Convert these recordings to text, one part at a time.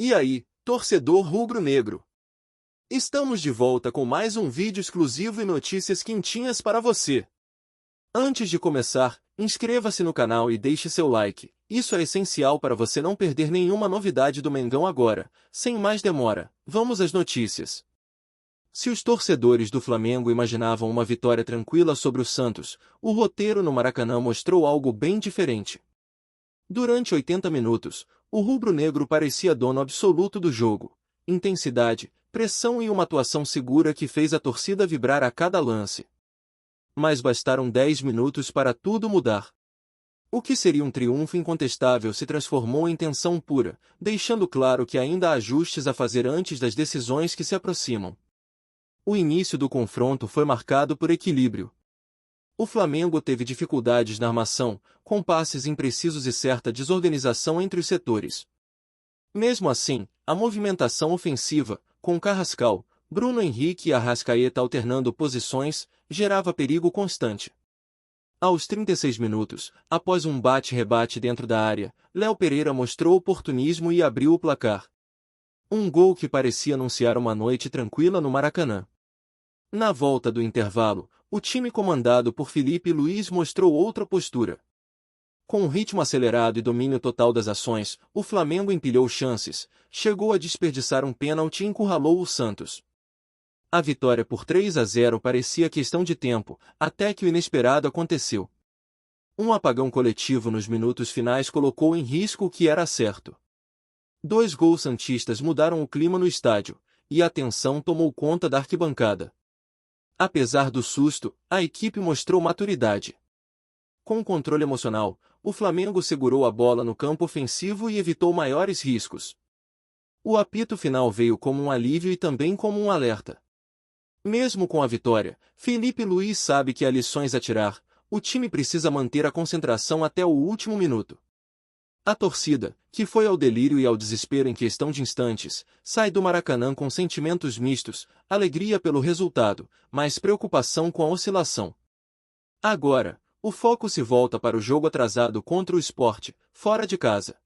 E aí, torcedor rubro-negro? Estamos de volta com mais um vídeo exclusivo e notícias quentinhas para você. Antes de começar, inscreva-se no canal e deixe seu like. Isso é essencial para você não perder nenhuma novidade do Mengão agora. Sem mais demora, vamos às notícias. Se os torcedores do Flamengo imaginavam uma vitória tranquila sobre o Santos, o roteiro no Maracanã mostrou algo bem diferente. Durante 80 minutos, o rubro-negro parecia dono absoluto do jogo. Intensidade, pressão e uma atuação segura que fez a torcida vibrar a cada lance. Mas bastaram 10 minutos para tudo mudar. O que seria um triunfo incontestável se transformou em tensão pura, deixando claro que ainda há ajustes a fazer antes das decisões que se aproximam. O início do confronto foi marcado por equilíbrio. O Flamengo teve dificuldades na armação, com passes imprecisos e certa desorganização entre os setores. Mesmo assim, a movimentação ofensiva, com Carrascal, Bruno Henrique e Arrascaeta alternando posições, gerava perigo constante. Aos 36 minutos, após um bate-rebate dentro da área, Léo Pereira mostrou oportunismo e abriu o placar. Um gol que parecia anunciar uma noite tranquila no Maracanã. Na volta do intervalo, o time comandado por Felipe Luiz mostrou outra postura. Com um ritmo acelerado e domínio total das ações, o Flamengo empilhou chances, chegou a desperdiçar um pênalti e encurralou o Santos. A vitória por 3-0 parecia questão de tempo, até que o inesperado aconteceu. Um apagão coletivo nos minutos finais colocou em risco o que era certo. 2 gols santistas mudaram o clima no estádio, e a tensão tomou conta da arquibancada. Apesar do susto, a equipe mostrou maturidade. Com controle emocional, o Flamengo segurou a bola no campo ofensivo e evitou maiores riscos. O apito final veio como um alívio e também como um alerta. Mesmo com a vitória, Felipe Luiz sabe que há lições a tirar, o time precisa manter a concentração até o último minuto. A torcida, que foi ao delírio e ao desespero em questão de instantes, sai do Maracanã com sentimentos mistos, alegria pelo resultado, mas preocupação com a oscilação. Agora, o foco se volta para o jogo atrasado contra o Sport, fora de casa.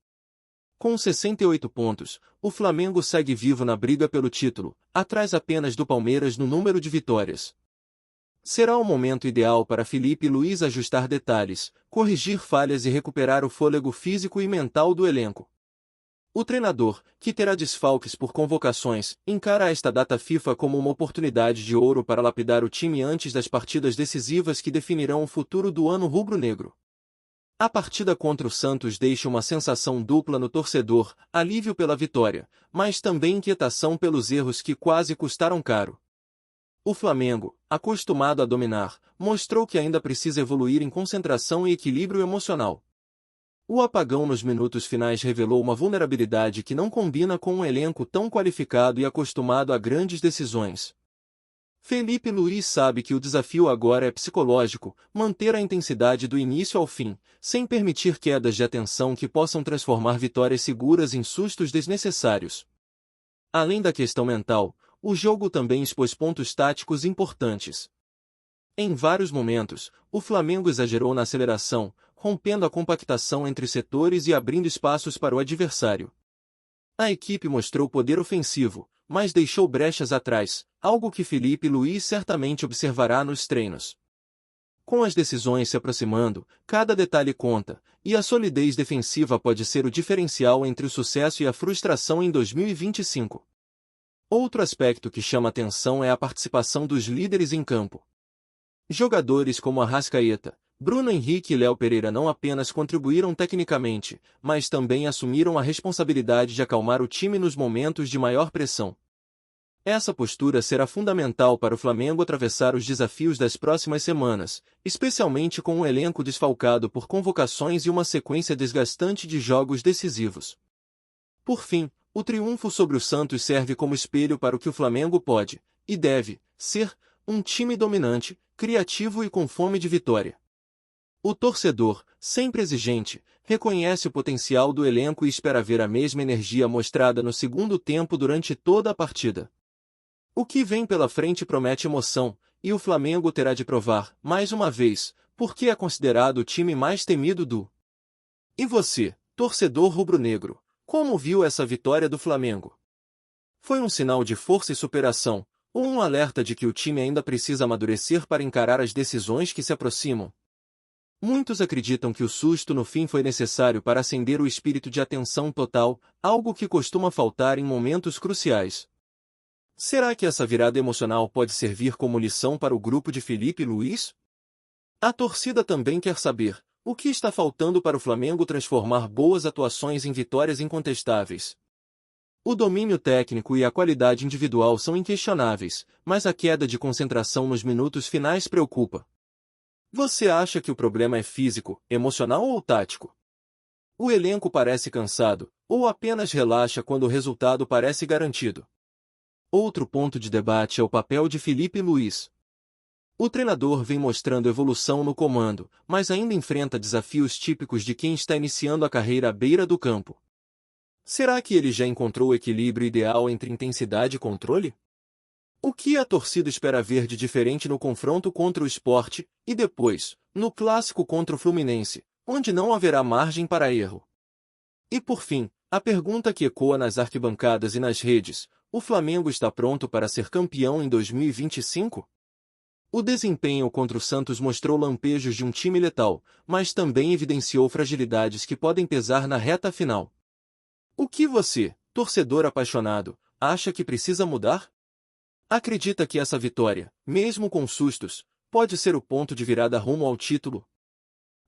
Com 68 pontos, o Flamengo segue vivo na briga pelo título, atrás apenas do Palmeiras no número de vitórias. Será o momento ideal para Felipe Luiz ajustar detalhes, corrigir falhas e recuperar o fôlego físico e mental do elenco. O treinador, que terá desfalques por convocações, encara esta data FIFA como uma oportunidade de ouro para lapidar o time antes das partidas decisivas que definirão o futuro do ano rubro-negro. A partida contra o Santos deixa uma sensação dupla no torcedor, alívio pela vitória, mas também inquietação pelos erros que quase custaram caro. O Flamengo, acostumado a dominar, mostrou que ainda precisa evoluir em concentração e equilíbrio emocional. O apagão nos minutos finais revelou uma vulnerabilidade que não combina com um elenco tão qualificado e acostumado a grandes decisões. Felipe Luiz sabe que o desafio agora é psicológico, manter a intensidade do início ao fim, sem permitir quedas de atenção que possam transformar vitórias seguras em sustos desnecessários. Além da questão mental, o jogo também expôs pontos táticos importantes. Em vários momentos, o Flamengo exagerou na aceleração, rompendo a compactação entre setores e abrindo espaços para o adversário. A equipe mostrou poder ofensivo, mas deixou brechas atrás, algo que Felipe Luiz certamente observará nos treinos. Com as decisões se aproximando, cada detalhe conta, e a solidez defensiva pode ser o diferencial entre o sucesso e a frustração em 2025. Outro aspecto que chama atenção é a participação dos líderes em campo. Jogadores como Arrascaeta, Bruno Henrique e Léo Pereira não apenas contribuíram tecnicamente, mas também assumiram a responsabilidade de acalmar o time nos momentos de maior pressão. Essa postura será fundamental para o Flamengo atravessar os desafios das próximas semanas, especialmente com um elenco desfalcado por convocações e uma sequência desgastante de jogos decisivos. Por fim, o triunfo sobre o Santos serve como espelho para o que o Flamengo pode, e deve, ser, um time dominante, criativo e com fome de vitória. O torcedor, sempre exigente, reconhece o potencial do elenco e espera ver a mesma energia mostrada no segundo tempo durante toda a partida. O que vem pela frente promete emoção, e o Flamengo terá de provar, mais uma vez, por que é considerado o time mais temido do... E você, torcedor rubro-negro? Como viu essa vitória do Flamengo? Foi um sinal de força e superação, ou um alerta de que o time ainda precisa amadurecer para encarar as decisões que se aproximam? Muitos acreditam que o susto no fim foi necessário para acender o espírito de atenção total, algo que costuma faltar em momentos cruciais. Será que essa virada emocional pode servir como lição para o grupo de Felipe Luís? A torcida também quer saber o que está faltando para o Flamengo transformar boas atuações em vitórias incontestáveis. O domínio técnico e a qualidade individual são inquestionáveis, mas a queda de concentração nos minutos finais preocupa. Você acha que o problema é físico, emocional ou tático? O elenco parece cansado, ou apenas relaxa quando o resultado parece garantido? Outro ponto de debate é o papel de Felipe Luís. O treinador vem mostrando evolução no comando, mas ainda enfrenta desafios típicos de quem está iniciando a carreira à beira do campo. Será que ele já encontrou o equilíbrio ideal entre intensidade e controle? O que a torcida espera ver de diferente no confronto contra o Sport, e depois, no clássico contra o Fluminense, onde não haverá margem para erro? E por fim, a pergunta que ecoa nas arquibancadas e nas redes: o Flamengo está pronto para ser campeão em 2025? O desempenho contra o Santos mostrou lampejos de um time letal, mas também evidenciou fragilidades que podem pesar na reta final. O que você, torcedor apaixonado, acha que precisa mudar? Acredita que essa vitória, mesmo com sustos, pode ser o ponto de virada rumo ao título?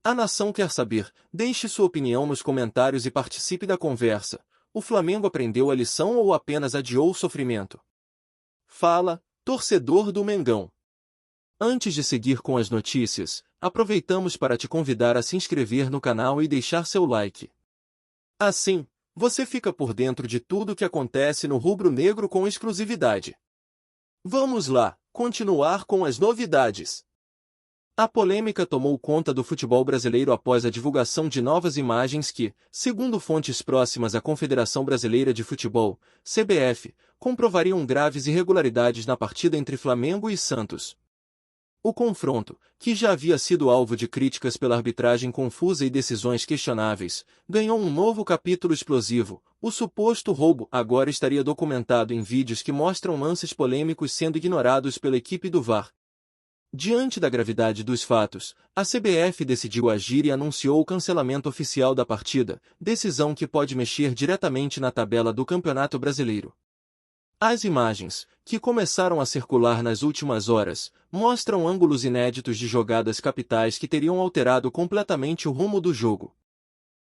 A nação quer saber. Deixe sua opinião nos comentários e participe da conversa. O Flamengo aprendeu a lição ou apenas adiou o sofrimento? Fala, torcedor do Mengão. Antes de seguir com as notícias, aproveitamos para te convidar a se inscrever no canal e deixar seu like. Assim, você fica por dentro de tudo o que acontece no rubro-negro com exclusividade. Vamos lá, continuar com as novidades. A polêmica tomou conta do futebol brasileiro após a divulgação de novas imagens que, segundo fontes próximas à Confederação Brasileira de Futebol, CBF, comprovariam graves irregularidades na partida entre Flamengo e Santos. O confronto, que já havia sido alvo de críticas pela arbitragem confusa e decisões questionáveis, ganhou um novo capítulo explosivo. O suposto roubo agora estaria documentado em vídeos que mostram lances polêmicos sendo ignorados pela equipe do VAR. Diante da gravidade dos fatos, a CBF decidiu agir e anunciou o cancelamento oficial da partida, decisão que pode mexer diretamente na tabela do Campeonato Brasileiro. As imagens, que começaram a circular nas últimas horas, mostram ângulos inéditos de jogadas capitais que teriam alterado completamente o rumo do jogo.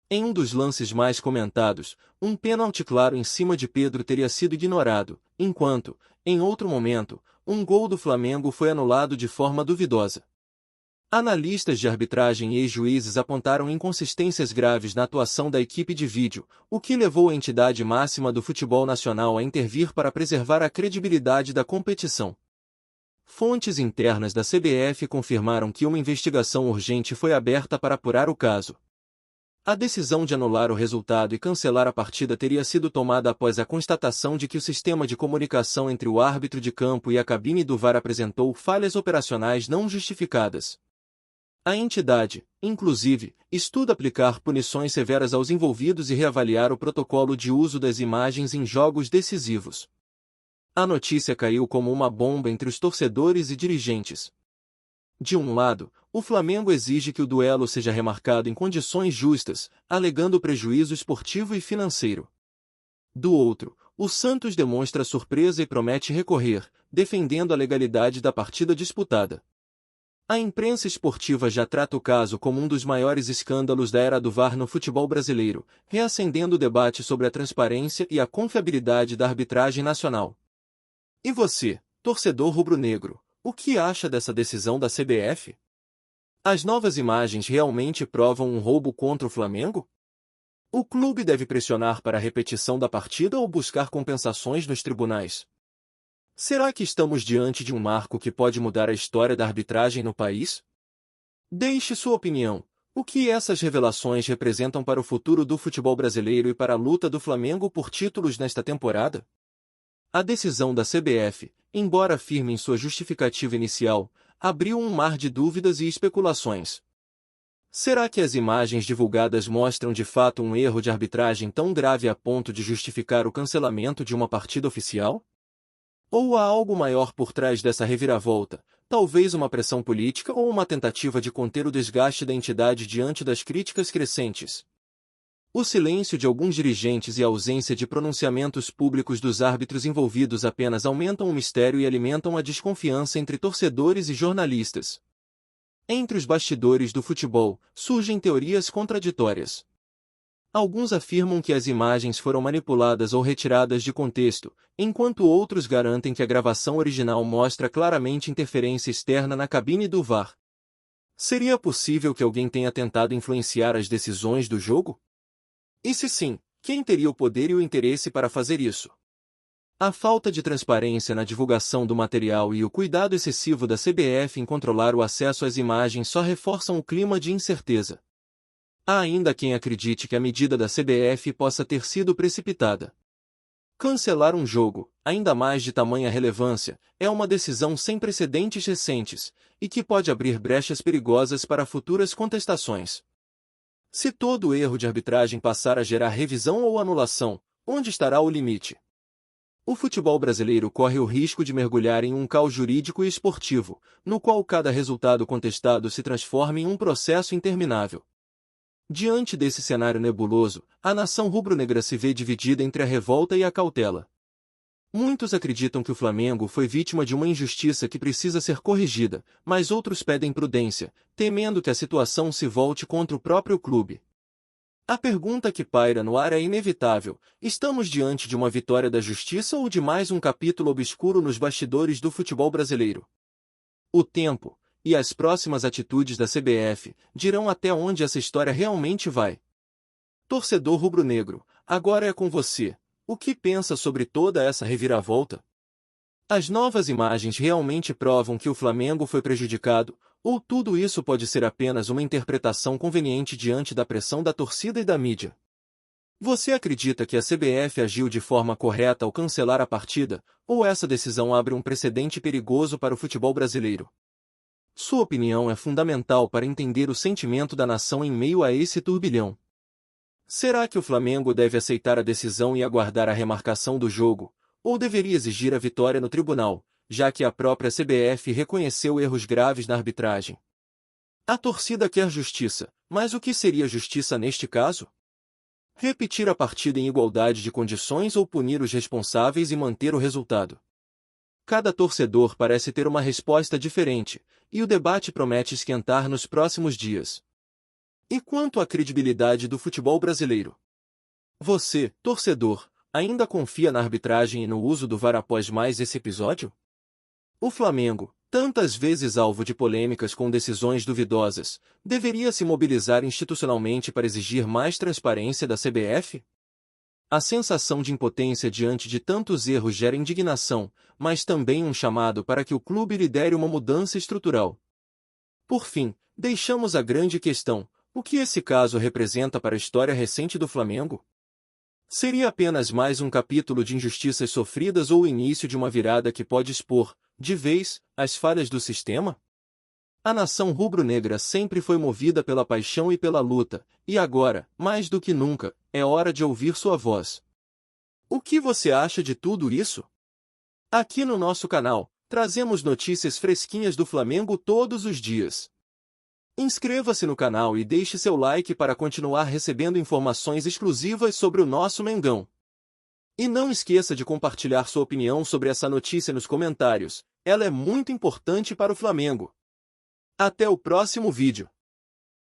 Em um dos lances mais comentados, um pênalti claro em cima de Pedro teria sido ignorado, enquanto, em outro momento, um gol do Flamengo foi anulado de forma duvidosa. Analistas de arbitragem e ex-juízes apontaram inconsistências graves na atuação da equipe de vídeo, o que levou a entidade máxima do futebol nacional a intervir para preservar a credibilidade da competição. Fontes internas da CBF confirmaram que uma investigação urgente foi aberta para apurar o caso. A decisão de anular o resultado e cancelar a partida teria sido tomada após a constatação de que o sistema de comunicação entre o árbitro de campo e a cabine do VAR apresentou falhas operacionais não justificadas. A entidade, inclusive, estuda aplicar punições severas aos envolvidos e reavaliar o protocolo de uso das imagens em jogos decisivos. A notícia caiu como uma bomba entre os torcedores e dirigentes. De um lado, o Flamengo exige que o duelo seja remarcado em condições justas, alegando prejuízo esportivo e financeiro. Do outro, o Santos demonstra surpresa e promete recorrer, defendendo a legalidade da partida disputada. A imprensa esportiva já trata o caso como um dos maiores escândalos da era do VAR no futebol brasileiro, reacendendo o debate sobre a transparência e a confiabilidade da arbitragem nacional. E você, torcedor rubro-negro, o que acha dessa decisão da CBF? As novas imagens realmente provam um roubo contra o Flamengo? O clube deve pressionar para a repetição da partida ou buscar compensações nos tribunais? Será que estamos diante de um marco que pode mudar a história da arbitragem no país? Deixe sua opinião. O que essas revelações representam para o futuro do futebol brasileiro e para a luta do Flamengo por títulos nesta temporada? A decisão da CBF, embora firme em sua justificativa inicial, abriu um mar de dúvidas e especulações. Será que as imagens divulgadas mostram de fato um erro de arbitragem tão grave a ponto de justificar o cancelamento de uma partida oficial? Ou há algo maior por trás dessa reviravolta, talvez uma pressão política ou uma tentativa de conter o desgaste da entidade diante das críticas crescentes? O silêncio de alguns dirigentes e a ausência de pronunciamentos públicos dos árbitros envolvidos apenas aumentam o mistério e alimentam a desconfiança entre torcedores e jornalistas. Entre os bastidores do futebol, surgem teorias contraditórias. Alguns afirmam que as imagens foram manipuladas ou retiradas de contexto, enquanto outros garantem que a gravação original mostra claramente interferência externa na cabine do VAR. Seria possível que alguém tenha tentado influenciar as decisões do jogo? E se sim, quem teria o poder e o interesse para fazer isso? A falta de transparência na divulgação do material e o cuidado excessivo da CBF em controlar o acesso às imagens só reforçam o clima de incerteza. Há ainda quem acredite que a medida da CBF possa ter sido precipitada. Cancelar um jogo, ainda mais de tamanha relevância, é uma decisão sem precedentes recentes, e que pode abrir brechas perigosas para futuras contestações. Se todo erro de arbitragem passar a gerar revisão ou anulação, onde estará o limite? O futebol brasileiro corre o risco de mergulhar em um caos jurídico e esportivo, no qual cada resultado contestado se transforma em um processo interminável. Diante desse cenário nebuloso, a nação rubro-negra se vê dividida entre a revolta e a cautela. Muitos acreditam que o Flamengo foi vítima de uma injustiça que precisa ser corrigida, mas outros pedem prudência, temendo que a situação se volte contra o próprio clube. A pergunta que paira no ar é inevitável: estamos diante de uma vitória da justiça ou de mais um capítulo obscuro nos bastidores do futebol brasileiro? O tempo, e as próximas atitudes da CBF, dirão até onde essa história realmente vai. Torcedor rubro-negro, agora é com você. O que pensa sobre toda essa reviravolta? As novas imagens realmente provam que o Flamengo foi prejudicado, ou tudo isso pode ser apenas uma interpretação conveniente diante da pressão da torcida e da mídia? Você acredita que a CBF agiu de forma correta ao cancelar a partida, ou essa decisão abre um precedente perigoso para o futebol brasileiro? Sua opinião é fundamental para entender o sentimento da nação em meio a esse turbilhão. Será que o Flamengo deve aceitar a decisão e aguardar a remarcação do jogo, ou deveria exigir a vitória no tribunal, já que a própria CBF reconheceu erros graves na arbitragem? A torcida quer justiça, mas o que seria justiça neste caso? Repetir a partida em igualdade de condições ou punir os responsáveis e manter o resultado? Cada torcedor parece ter uma resposta diferente, e o debate promete esquentar nos próximos dias. E quanto à credibilidade do futebol brasileiro? Você, torcedor, ainda confia na arbitragem e no uso do VAR após mais esse episódio? O Flamengo, tantas vezes alvo de polêmicas com decisões duvidosas, deveria se mobilizar institucionalmente para exigir mais transparência da CBF? A sensação de impotência diante de tantos erros gera indignação, mas também um chamado para que o clube lidere uma mudança estrutural. Por fim, deixamos a grande questão: o que esse caso representa para a história recente do Flamengo? Seria apenas mais um capítulo de injustiças sofridas ou o início de uma virada que pode expor, de vez, as falhas do sistema? A nação rubro-negra sempre foi movida pela paixão e pela luta, e agora, mais do que nunca, é hora de ouvir sua voz. O que você acha de tudo isso? Aqui no nosso canal, trazemos notícias fresquinhas do Flamengo todos os dias. Inscreva-se no canal e deixe seu like para continuar recebendo informações exclusivas sobre o nosso Mengão. E não esqueça de compartilhar sua opinião sobre essa notícia nos comentários, ela é muito importante para o Flamengo. Até o próximo vídeo.